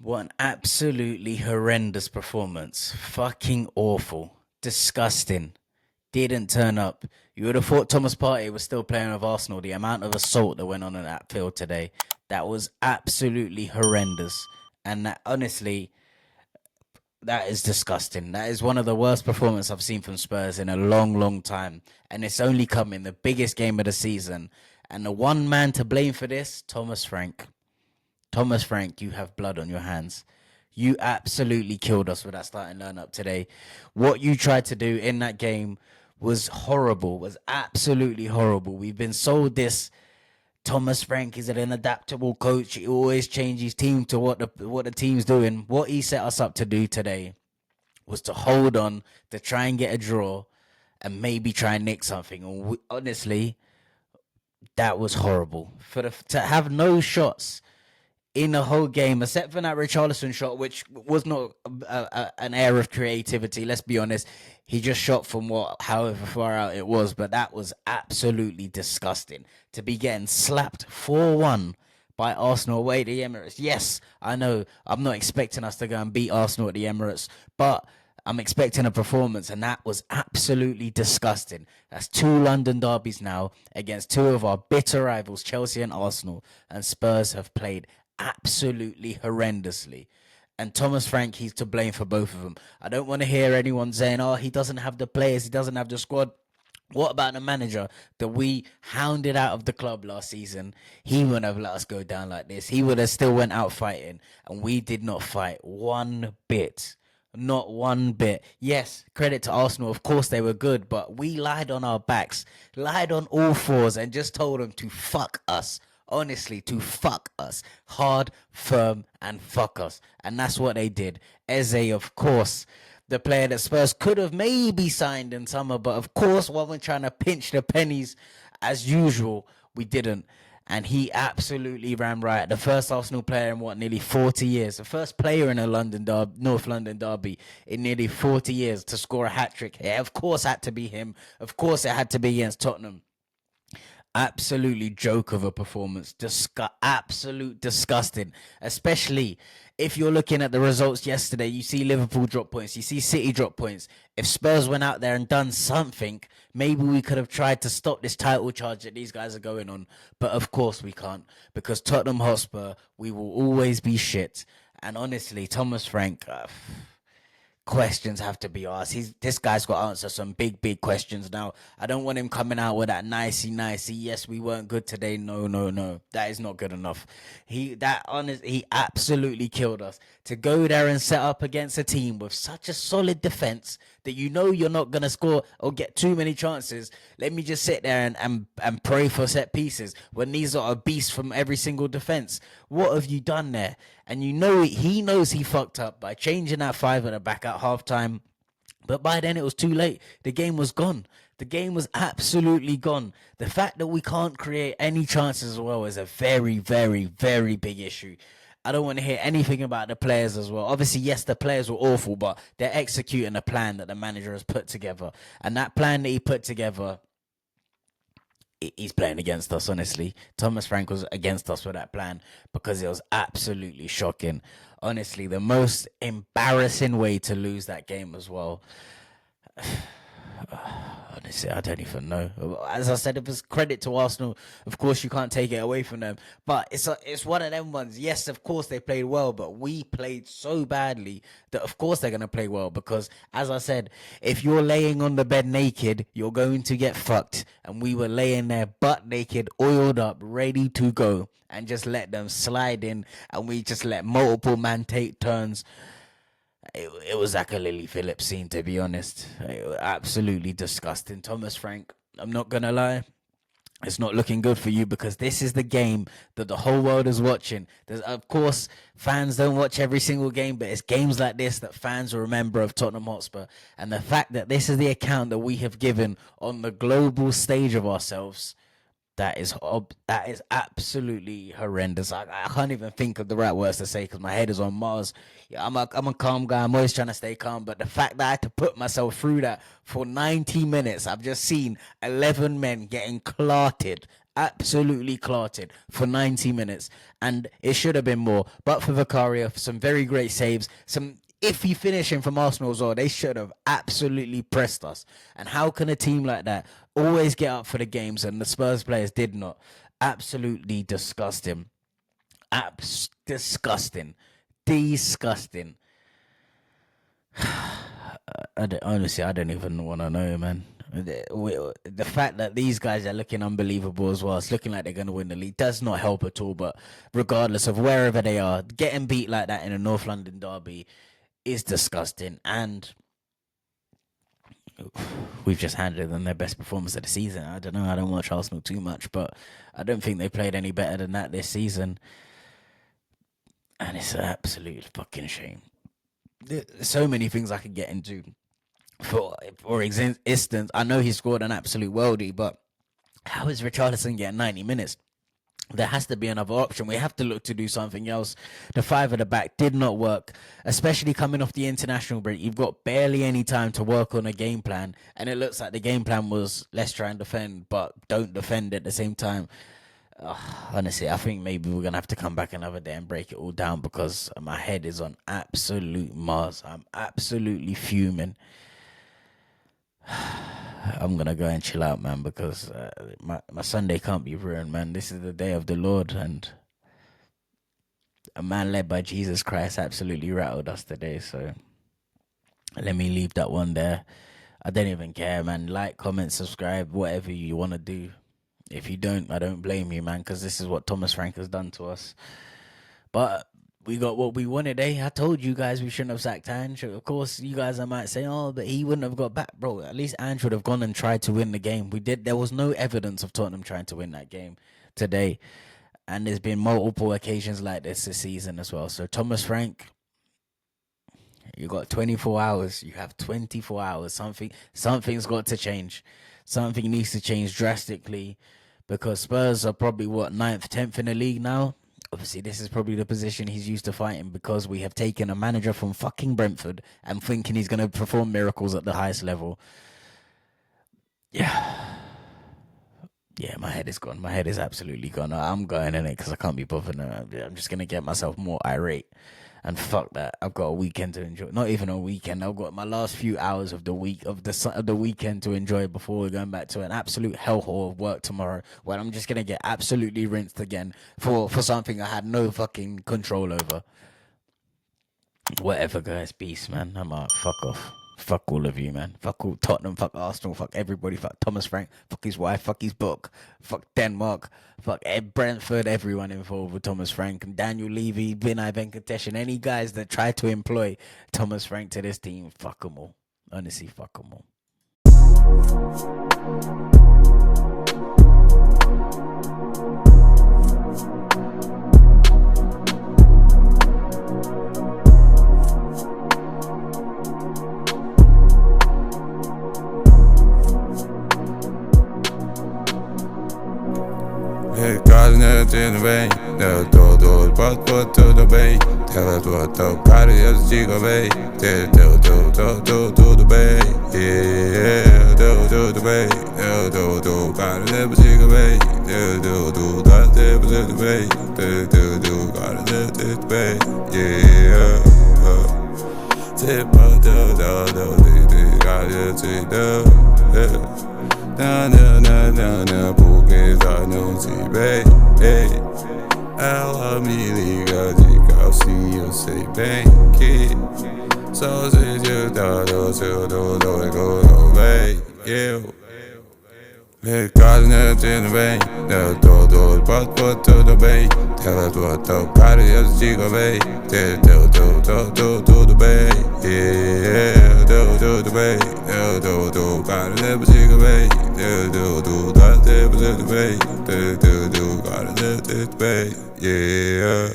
What an absolutely horrendous performance. Fucking awful. Disgusting. Didn't turn up. You would have thought Thomas Partey was still playing with Arsenal. The amount of assault that went on in that field today, that was absolutely horrendous. And that, honestly, that is disgusting. That is one of the worst performances I've seen from Spurs in a long, long time. And it's only come in the biggest game of the season. And the one man to blame for this, Thomas Frank. Thomas Frank, you have blood on your hands. You absolutely killed us with that starting lineup today. What you tried to do in that game was horrible, was absolutely horrible. We've been sold this. Thomas Frank is an adaptable coach. He always changes his team to what the team's doing. What he set us up to do today was to hold on, to try and get a draw, and maybe try and nick something. And honestly, that was horrible. To have no shots in the whole game, except for that Richarlison shot, which was not an air of creativity. Let's be honest. He just shot from however far out it was, but that was absolutely disgusting. To be getting slapped 4-1 by Arsenal away at the Emirates. Yes, I know I'm not expecting us to go and beat Arsenal at the Emirates, but I'm expecting a performance, and that was absolutely disgusting. That's two London derbies now against two of our bitter rivals, Chelsea and Arsenal, and Spurs have played absolutely horrendously. And Thomas Frank, he's to blame for both of them. I don't want to hear anyone saying, oh, he doesn't have the players, he doesn't have the squad. What about the manager that we hounded out of the club last season? He wouldn't have let us go down like this. He would have still went out fighting, and we did not fight one bit. Not one bit. Yes, credit to Arsenal. Of course, they were good, but we lied on our backs, lied on all fours, and just told them to fuck us. Honestly, to fuck us. Hard, firm, and fuck us. And that's what they did. Eze, of course, the player that Spurs could have maybe signed in summer, but of course, while we're trying to pinch the pennies as usual, we didn't. And he absolutely ran riot. The first Arsenal player in nearly 40 years. The first player in a North London derby in nearly 40 years to score a hat trick. It of course had to be him. Of course it had to be against Tottenham. Absolutely joke of a performance. Absolute disgusting. Especially if you're looking at the results yesterday, you see Liverpool drop points, you see City drop points. If Spurs went out there and done something, maybe we could have tried to stop this title charge that these guys are going on. But of course we can't, because Tottenham Hotspur, we will always be shit. And honestly, Thomas Frank, questions have to be asked. This guy's got to answer some big questions now. I don't want him coming out with that nicey. Yes, we weren't good today. No. That is not good enough. He absolutely killed us. To go there and set up against a team with such a solid defense that you know you're not gonna score or get too many chances. Let me just sit there and pray for set pieces when these are a beast from every single defense. What have you done there? And you know he knows he fucked up by changing that five at the back at halftime. But by then it was too late. The game was gone. The game was absolutely gone. The fact that we can't create any chances as well is a very, very, very big issue. I don't want to hear anything about the players as well. Obviously, yes, the players were awful, but they're executing a plan that the manager has put together. And that plan that he put together, he's playing against us, honestly. Thomas Frank was against us with that plan because it was absolutely shocking. Honestly, the most embarrassing way to lose that game as well. Honestly, I don't even know. As I said, it was credit to Arsenal. Of course, you can't take it away from them. But it's one of them ones. Yes, of course they played well, but we played so badly that of course they're gonna play well. Because as I said, if you're laying on the bed naked, you're going to get fucked. And we were laying there butt naked, oiled up, ready to go, and just let them slide in, and we just let multiple men take turns. It was like a Lily Phillips scene, to be honest. Absolutely disgusting. Thomas Frank, I'm not going to lie. It's not looking good for you because this is the game that the whole world is watching. Of course, fans don't watch every single game, but it's games like this that fans will remember of Tottenham Hotspur. And the fact that this is the account that we have given on the global stage of ourselves, that is absolutely horrendous. I can't even think of the right words to say because my head is on Mars. Yeah, I'm a calm guy. I'm always trying to stay calm, but the fact that I had to put myself through that for 90 minutes, I've just seen 11 men getting clarted absolutely clarted for 90 minutes, and it should have been more. But for Vicario, for some very great saves, some iffy finishing from Arsenal as well, they should have absolutely pressed us. And how can a team like that always get up for the games and the Spurs players did not? Absolutely disgusting. Disgusting. Disgusting. Honestly, I don't even want to know, man. The fact that these guys are looking unbelievable as well, it's looking like they're going to win the league, does not help at all. But regardless of wherever they are, getting beat like that in a North London derby is disgusting. And we've just handed them their best performance of the season. I don't know. I don't watch Arsenal too much, but I don't think they played any better than that this season. And it's an absolute fucking shame. There's so many things I could get into. For instance, I know he scored an absolute worldie, but how is Richarlison getting 90 minutes? There has to be another option. We have to look to do something else. The five at the back did not work, especially coming off the international break. You've got barely any time to work on a game plan, and it looks like the game plan was let's try and defend, but don't defend at the same time. Honestly, I think maybe we're going to have to come back another day and break it all down because my head is on absolute Mars. I'm absolutely fuming. I'm going to go and chill out, man, because my Sunday can't be ruined, man. This is the day of the Lord, and a man led by Jesus Christ absolutely rattled us today. So let me leave that one there. I don't even care, man. Like, comment, subscribe, whatever you want to do. If you don't, I don't blame you, man, because this is what Thomas Frank has done to us. But we got what we wanted, eh? I told you guys we shouldn't have sacked Ange. Of course, you guys might say, oh, but he wouldn't have got back. Bro, at least Ange would have gone and tried to win the game. There was no evidence of Tottenham trying to win that game today. And there's been multiple occasions like this season as well. So, Thomas Frank, you got 24 hours. You have 24 hours. Something's got to change. Something needs to change drastically. Because Spurs are probably, 9th, 10th in the league now? Obviously, this is probably the position he's used to fighting because we have taken a manager from fucking Brentford and thinking he's going to perform miracles at the highest level. Yeah, my head is gone. My head is absolutely gone. I'm going in it because I can't be bothered. I'm just going to get myself more irate. And fuck that. I've got a weekend to enjoy. Not even a weekend. I've got my last few hours of the weekend to enjoy before we're going back to an absolute hellhole of work tomorrow, where I'm just gonna get absolutely rinsed again for something I had no fucking control over. Whatever, guys. Peace, man. I'm out. Fuck off. Fuck all of you, man. Fuck all Tottenham. Fuck Arsenal. Fuck everybody. Fuck Thomas Frank. Fuck his wife. Fuck his book. Fuck Denmark. Fuck Brentford. Everyone involved with Thomas Frank. And Daniel Levy, Vinay Venkatesh, and any guys that try to employ Thomas Frank to this team. Fuck them all. Honestly, fuck them all. In the rain, never do but to the bay. Tell us what the party is, Chico Bay. Do the bay. Yeah, do the bay. Do, gotta live Chico Bay. Do, gotta live the bay. Do, gotta live the bay. Yeah, tip of the, gotta see the. Na, porque já não se vê. Ela me liga de calcinha, eu sei bem que só se ajudar se eu dou não vem. Ligado tudo bem, eu tô tudo bem. Tela tua cara e eu digo bem. Tudo bem. Yeah, tudo bem. Eu tô cara e eu digo bem. Tudo bem. Tudo bem. Yeah.